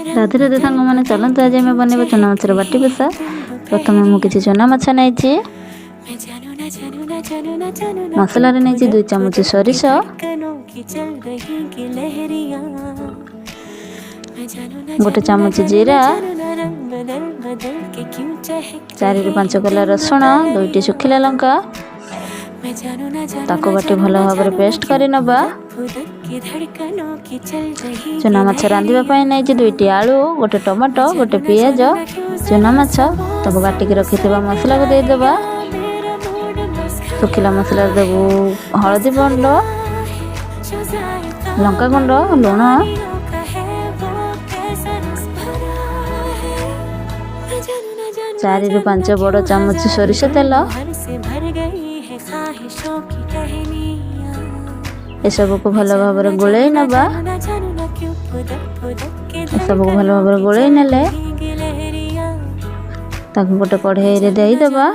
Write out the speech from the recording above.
राधे राधे सांग मैंने चलते आज आम बनवा चना माछर बाटी बेसा। प्रथम मुझे चना माछ नहीं मसला नहीं 2 चामच सरिष 1 चामच जीरा 4 ରୁ 5 कला रसुण 2टी सुखिला लंका ताको बाटी भल भाव पेस्ट कर नबा। चुना माछ रांधिबा नहीं 2टी आलू 1 टमाटो 1 पियाज चुना माछ ताको बाटिक रखिथिबा मसला को देदेबा। सुखिला मसला देबू हलदी गुंड लंका गुंड लुण 4 ରୁ 5 बड़ चामच सरिष तेल एसबू को भल भाव गोलई नबा। एसबू को भल भाव गोलई नेले ताकू गोटे कढ़ाई रे देई देबा।